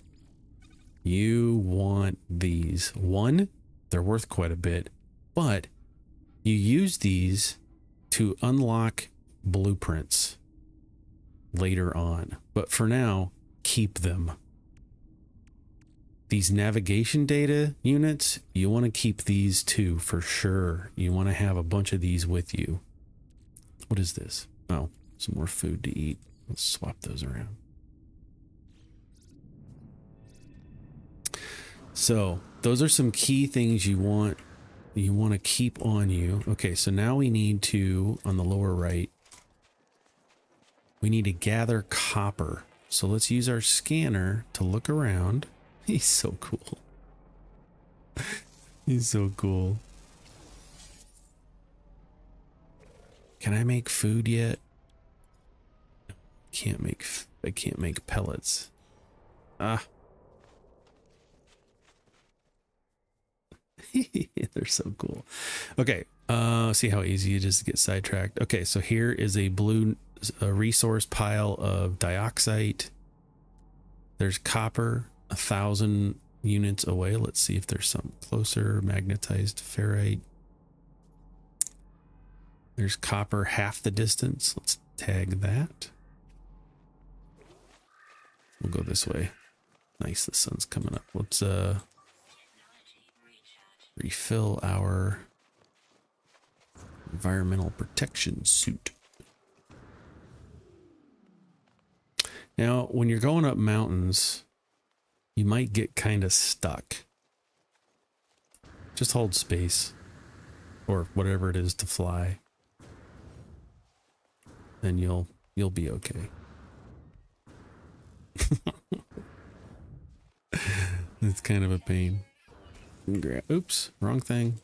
You want these. One, they're worth quite a bit, but you use these to unlock blueprints later on. But for now, keep them. These navigation data units, you want to keep these too, for sure. You want to have a bunch of these with you. What is this? Oh, some more food to eat. Let's swap those around. So those are some key things you want to keep on you. Okay, so now we need to, on the lower right, we need to gather copper. So let's use our scanner to look around. He's so cool. He's so cool. Can I make food yet? No, I can't make pellets. Ah. They're so cool. Okay, see how easy it is to get sidetracked. Okay, so here is a blue resource pile of dioxide. There's copper 1,000 units away. Let's see if there's some closer. Magnetized ferrite. There's copper half the distance. Let's tag that. We'll go this way. Nice, the sun's coming up. Let's refill our environmental protection suit. Now, when you're going up mountains, you might get kind of stuck. Just hold space or whatever it is to fly. Then you'll be okay. It's kind of a pain. Oops, wrong thing.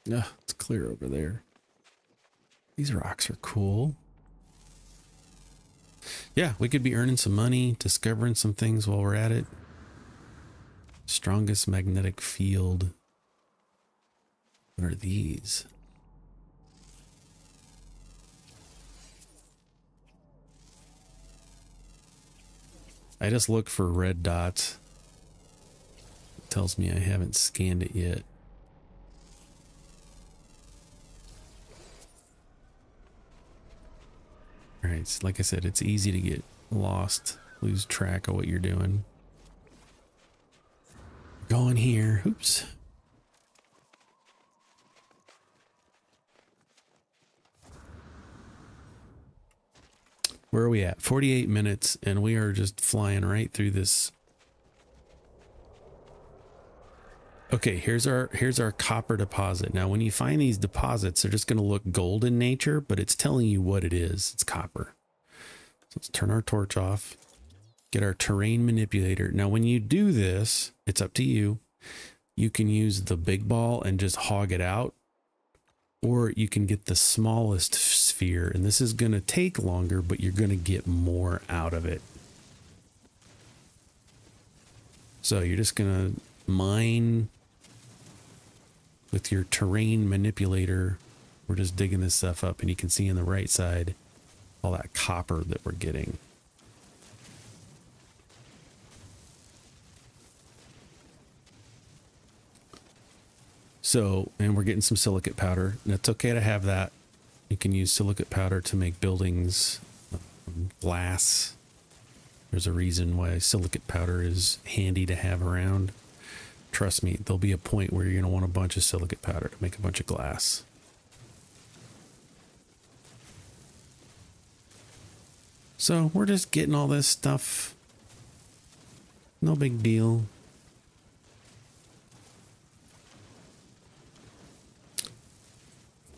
It's clear over there. These rocks are cool. Yeah, we could be earning some money, discovering some things while we're at it. Strongest magnetic field. What are these? I just look for red dots. It tells me I haven't scanned it yet. Alright, so like I said, it's easy to get lost, lose track of what you're doing. Going here. Oops. Where are we at? 48 minutes, and we are just flying right through this. Okay, here's our copper deposit. Now, when you find these deposits, they're just going to look gold in nature, but it's telling you what it is. It's copper. So let's turn our torch off. Get our terrain manipulator. Now, when you do this, it's up to you. You can use the big ball and just hog it out, or you can get the smallest sphere, and this is going to take longer, but you're going to get more out of it. So you're just going to mine with your terrain manipulator. We're just digging this stuff up, and you can see on the right side all that copper that we're getting. So, and we're getting some silicate powder, and it's okay to have that. You can use silicate powder to make buildings, glass. There's a reason why silicate powder is handy to have around. Trust me, there'll be a point where you're going to want a bunch of silicate powder to make a bunch of glass. So we're just getting all this stuff. No big deal.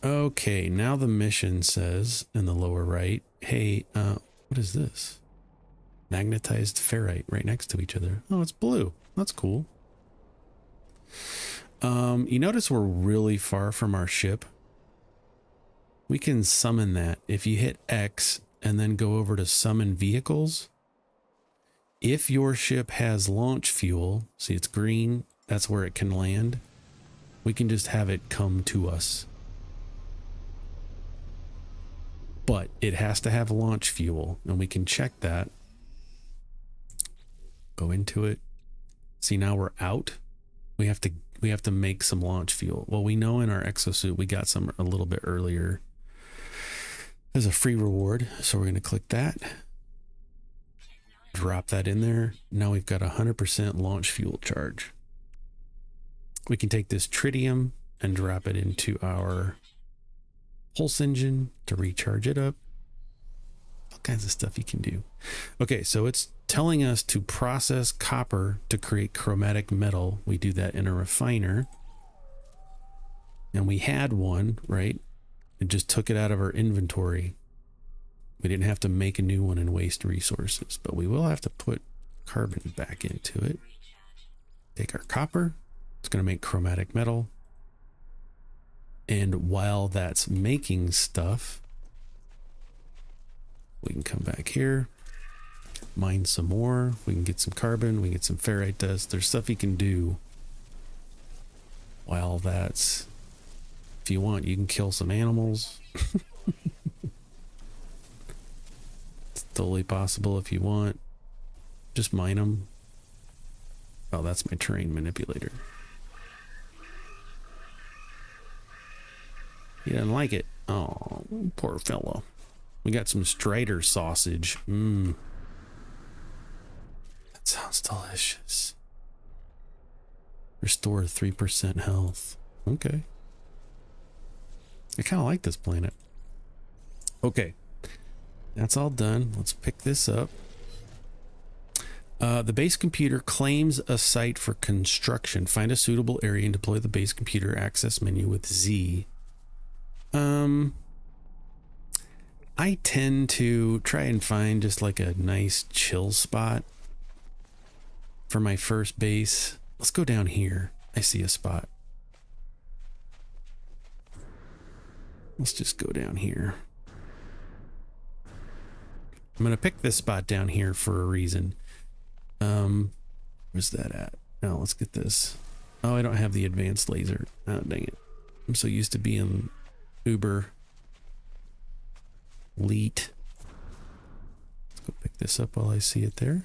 Okay, now the mission says in the lower right, hey, what is this? Magnetized ferrite right next to each other. Oh, it's blue. That's cool. You notice we're really far from our ship. We can summon that. If you hit X and then go over to summon vehicles, if your ship has launch fuel, see it's green, that's where it can land. We can just have it come to us. But it has to have launch fuel, and we can check that. Go into it. See, now we're out. We have to make some launch fuel. Well, we know in our exosuit we got some a little bit earlier. There's a free reward, so we're going to click that. Drop that in there. Now we've got 100% launch fuel charge. We can take this tritium and drop it into our pulse engine to recharge it up. All kinds of stuff you can do. Okay, so it's telling us to process copper to create chromatic metal. We do that in a refiner. And we had one, right? It just took it out of our inventory. We didn't have to make a new one and waste resources, but we will have to put carbon back into it. Take our copper. It's going to make chromatic metal. And while that's making stuff, we can come back here, mine some more. We can get some carbon. We can get some ferrite dust. There's stuff you can do while that's... If you want, you can kill some animals. It's totally possible if you want. Just mine them. Oh, that's my terrain manipulator. He doesn't like it. Oh, poor fellow. We got some Strider sausage. Mmm. That sounds delicious. Restore 3% health. Okay. I kind of like this planet. Okay. That's all done. Let's pick this up. The base computer claims a site for construction. Find a suitable area and deploy the base computer access menu with Z. I tend to try and find just like a nice chill spot for my first base. Let's go down here. I see a spot. Let's just go down here. I'm going to pick this spot down here for a reason. Where's that at? Oh, let's get this. Oh, I don't have the advanced laser. Oh, dang it. I'm so used to being uber elite. Let's go pick this up while I see it there.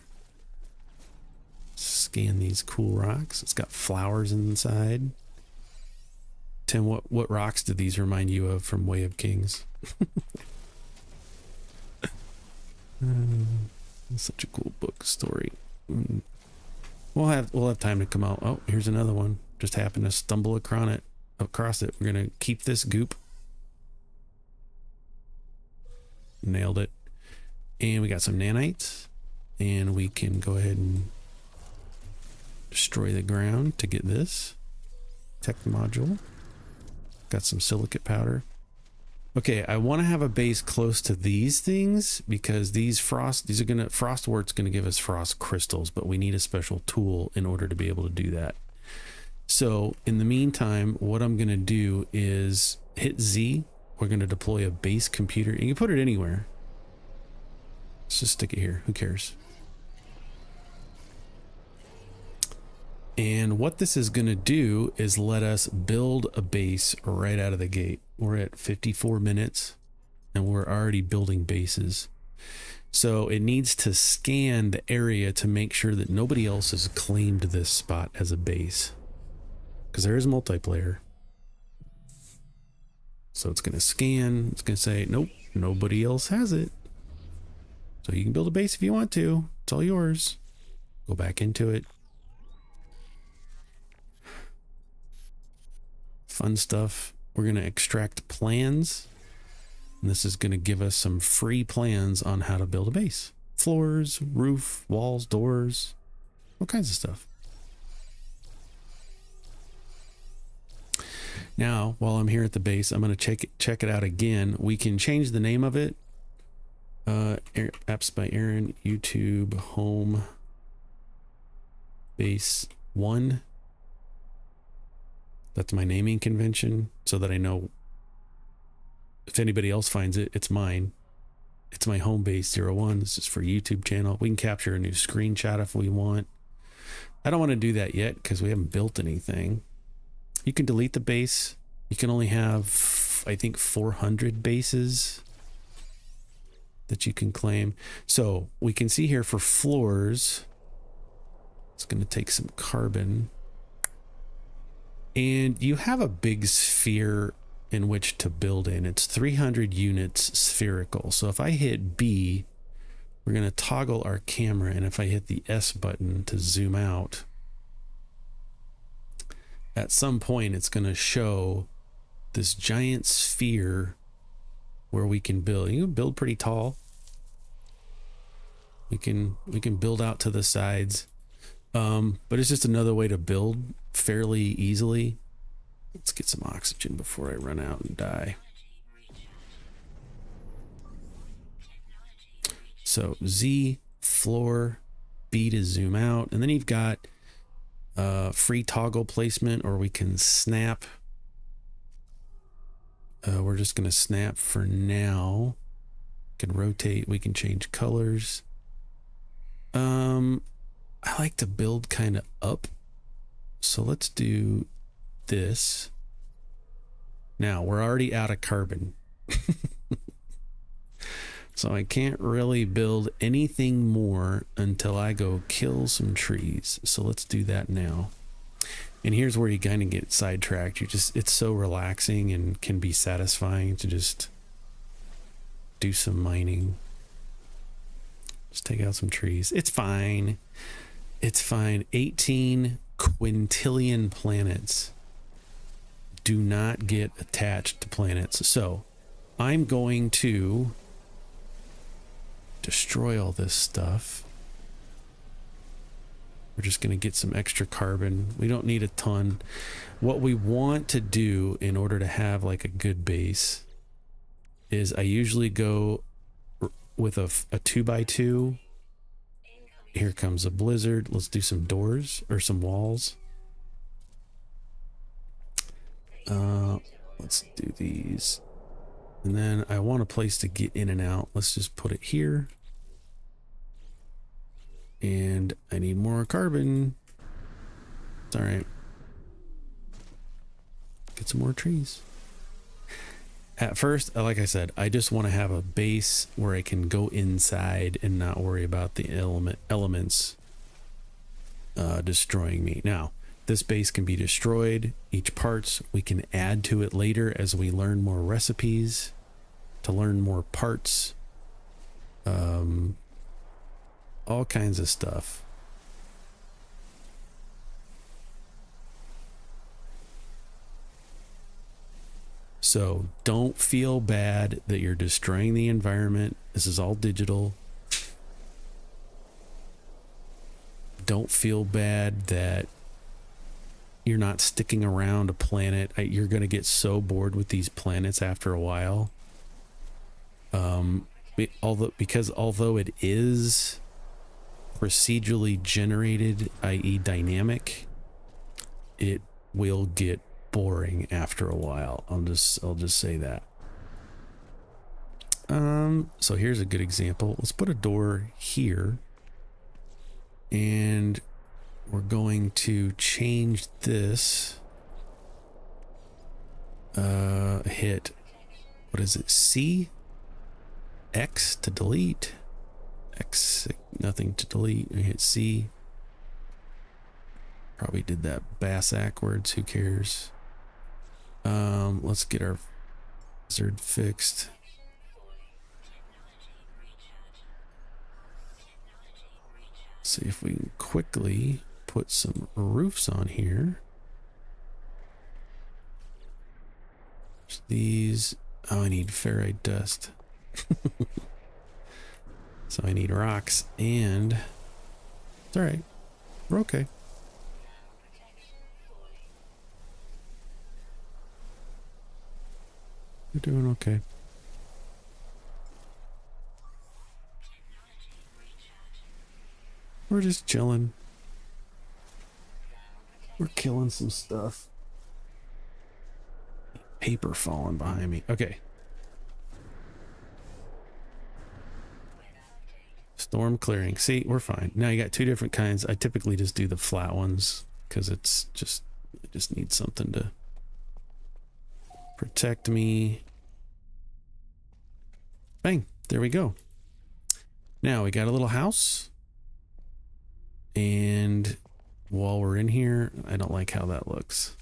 Scan these cool rocks. It's got flowers inside. Tim, what rocks do these remind you of from Way of Kings? Such a cool book story. We'll have time to come out. Oh, here's another one. Just happened to stumble across it. We're gonna keep this goop. Nailed it. And we got some nanites, and we can go ahead and destroy the ground to get this tech module. Got some silicate powder. Okay, I want to have a base close to these things because frostwort's gonna give us frost crystals, but we need a special tool in order to be able to do that. So in the meantime, what I'm gonna do is hit Z. We're gonna deploy a base computer. You can put it anywhere. Let's just stick it here. Who cares? And what this is going to do is let us build a base right out of the gate. We're at 54 minutes and we're already building bases. So it needs to scan the area to make sure that nobody else has claimed this spot as a base. Because there is multiplayer. So it's going to scan. It's going to say, nope, nobody else has it. So you can build a base if you want to. It's all yours. Go back into it. Fun stuff. We're going to extract plans. And this is going to give us some free plans on how to build a base. Floors, roof, walls, doors, all kinds of stuff. Now, while I'm here at the base, I'm going to check it out again. We can change the name of it. Apps by Aaron, YouTube, home, base 1. That's my naming convention, so that I know if anybody else finds it, it's mine. It's my home base 01. This is for YouTube channel. We can capture a new screenshot if we want. I don't want to do that yet because we haven't built anything. You can delete the base. You can only have, I think, 400 bases that you can claim. So we can see here for floors, it's going to take some carbon. And you have a big sphere in which to build in. It's 300 units spherical. So if I hit B, we're going to toggle our camera, and if I hit the S button to zoom out, at some point it's going to show this giant sphere where we can build. You can build pretty tall. We can build out to the sides, but it's just another way to build fairly easily. Let's get some oxygen before I run out and die. So Z, floor, B to zoom out, and then you've got free toggle placement, or we can snap. We're just going to snap for now. We can rotate, we can change colors. I like to build kind of up, so let's do this. Now we're already out of carbon. So I can't really build anything more until I go kill some trees. So let's do that now. And here's where you kind of get sidetracked. It's so relaxing and can be satisfying to just do some mining. Just take out some trees. It's fine. It's fine. 18 quintillion planets do not get attached to planets. So I'm going to destroy all this stuff. We're just going to get some extra carbon. We don't need a ton. What we want to do in order to have like a good base is I usually go with a 2x2. Here comes a blizzard. Let's do some doors or some walls. Let's do these. And then I want a place to get in and out. Let's just put it here. And I need more carbon. It's all right. Get some more trees. At first, like I said, I just want to have a base where I can go inside and not worry about the elements destroying me. Now, this base can be destroyed. Each parts we can add to it later as we learn more recipes to learn more parts. All kinds of stuff. So don't feel bad that you're destroying the environment. This is all digital. Don't feel bad that you're not sticking around a planet. You're going to get so bored with these planets after a while. Although it is procedurally generated, i.e. dynamic, it will get boring after a while. I'll just say that. So here's a good example. Let's put a door here, and we're going to change this. Hit, what is it? C, X to delete. X, nothing to delete. We hit C. Probably did that backwards. Who cares? Let's get our hazard fixed. See if we can quickly put some roofs on here. There's these. Oh, I need ferrite dust. So I need rocks, and it's all right. We're okay. We're doing okay. We're just chilling. We're killing some stuff. paper falling behind me. Okay. Storm clearing. See, we're fine. Now you got two different kinds. I typically just do the flat ones because it's just, I just need something to protect me. Bang. There we go. Now we got a little house. And while we're in here, I don't like how that looks.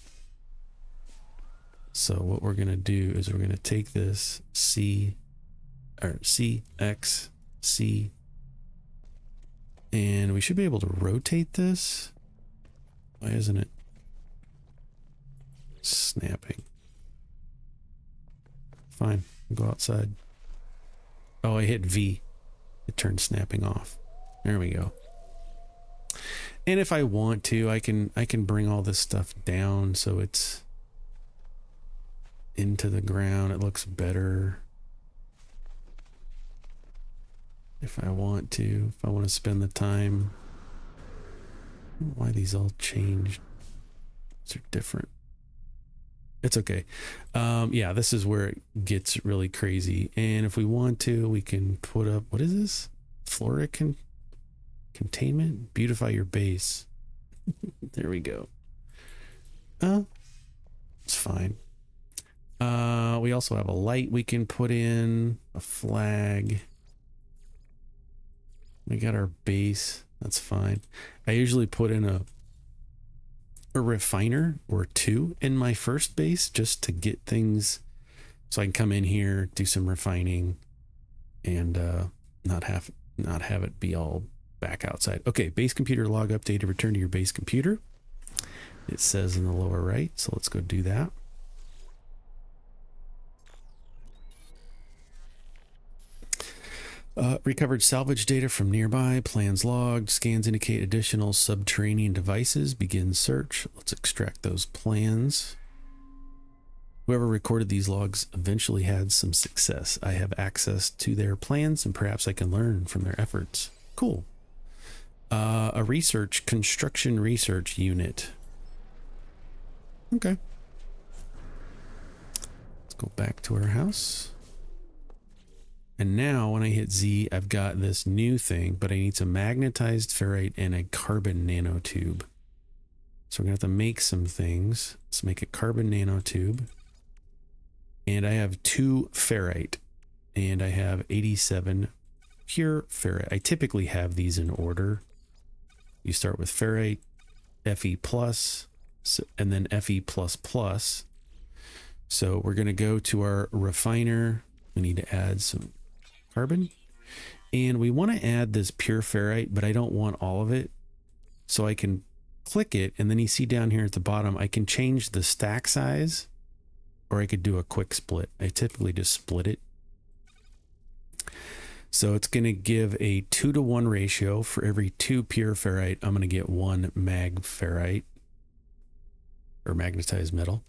So what we're going to do is we're going to take this C, X, C, and we should be able to rotate this. Why isn't it snapping? Fine, go outside. Oh, I hit V. It turned snapping off. There we go. And if I want to, I can bring all this stuff down so it's into the ground. It looks better. If I want to, if I want to spend the time. I don't know why these all changed. These are different. It's okay. Yeah, this is where it gets really crazy. And if we want to, we can put up, what is this? Flora containment? Beautify your base. There we go. It's fine. We also have a light we can put in, a flag. We got our base. That's fine. I usually put in a refiner or two in my first base just to get things so I can come in here, do some refining, and not have it be all back outside. Okay, base computer log update to return to your base computer. It says in the lower right, so let's go do that. Recovered salvage data from nearby, plans logged, scans indicate additional subterranean devices, begin search. Let's extract those plans. Whoever recorded these logs eventually had some success. I have access to their plans and perhaps I can learn from their efforts. Cool. A construction research unit. Okay. Let's go back to our house. And now when I hit Z, I've got this new thing, but I need some magnetized ferrite and a carbon nanotube. So we're gonna have to make some things. Let's make a carbon nanotube. And I have 2 ferrite and I have 87 pure ferrite. I typically have these in order. You start with ferrite, Fe+, and then Fe++. So we're gonna go to our refiner. We need to add some carbon, and we want to add this pure ferrite, but I don't want all of it, so I can click it, and then you see down here at the bottom I can change the stack size, or I could do a quick split. I typically just split it, so it's going to give a 2-to-1 ratio. For every 2 pure ferrite I'm going to get 1 mag ferrite or magnetized metal.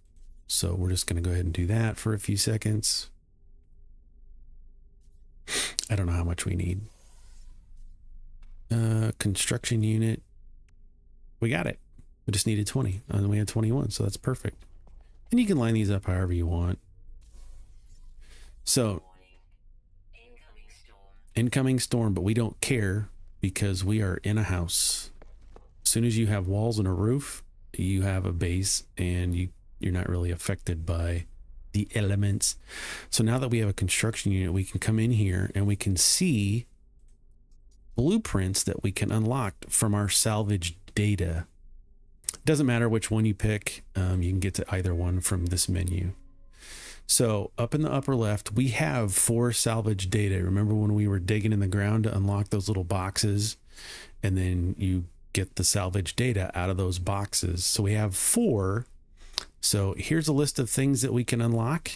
So we're just going to go ahead and do that for a few seconds. I don't know how much we need. Construction unit. We got it. We just needed 20. And we had 21, so that's perfect. And you can line these up however you want. So, incoming storm, but we don't care because we are in a house. As soon as you have walls and a roof, you have a base, and you're not really affected by the elements. So now that we have a construction unit, we can come in here and we can see blueprints that we can unlock from our salvage data. It doesn't matter which one you pick. You can get to either one from this menu. So up in the upper left, we have 4 salvage data. Remember when we were digging in the ground to unlock those little boxes, and then you get the salvage data out of those boxes. So we have 4. So here's a list of things that we can unlock.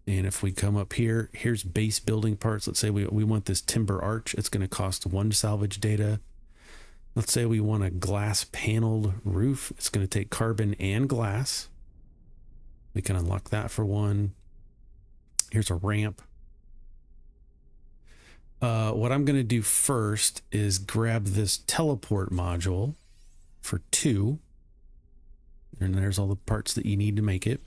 And if we come up here, here's base building parts. Let's say we want this timber arch. It's going to cost 1 salvage data. Let's say we want a glass paneled roof. It's going to take carbon and glass. We can unlock that for 1. Here's a ramp. What I'm going to do first is grab this teleport module for 2. And there's all the parts that you need to make it.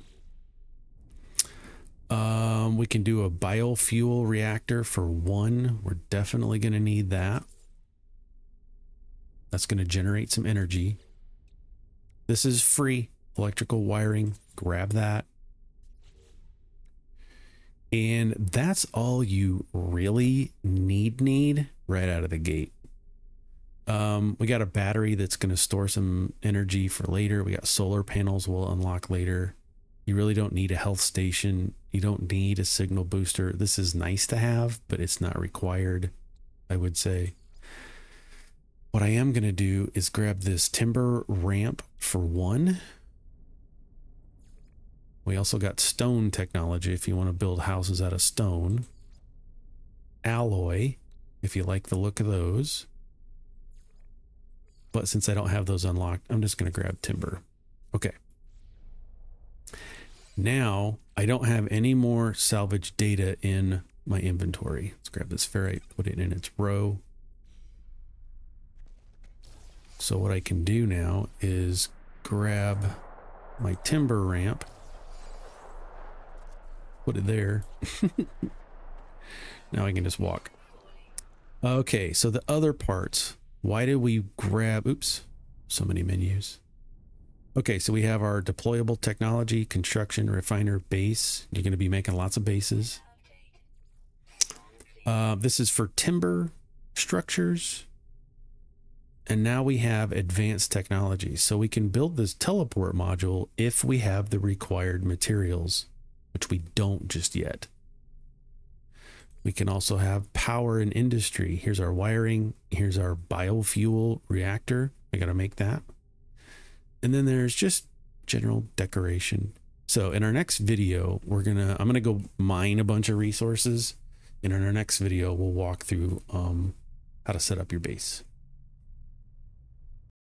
We can do a biofuel reactor for 1. We're definitely going to need that. That's going to generate some energy. This is free. Electrical wiring. Grab that. And that's all you really need right out of the gate. We got a battery that's going to store some energy for later. We got solar panels we'll unlock later. You really don't need a health station. You don't need a signal booster. This is nice to have, but it's not required, I would say. What I am going to do is grab this timber ramp for 1. We also got stone technology if you want to build houses out of stone. Alloy, if you like the look of those. But since I don't have those unlocked, I'm just going to grab timber. Okay. Now, I don't have any more salvage data in my inventory. Let's grab this ferrite, put it in its row. So what I can do now is grab my timber ramp, put it there. Now I can just walk. Okay, so the other parts, why did we grab, oops, so many menus. Okay, so we have our deployable technology, construction, refiner, base. You're going to be making lots of bases. This is for timber structures. And now we have advanced technology. So we can build this teleport module if we have the required materials, which we don't just yet. We can also have power and industry. Here's our wiring. Here's our biofuel reactor. I got to make that. And then there's just general decoration. So in our next video, I'm going to go mine a bunch of resources. And in our next video, we'll walk through how to set up your base.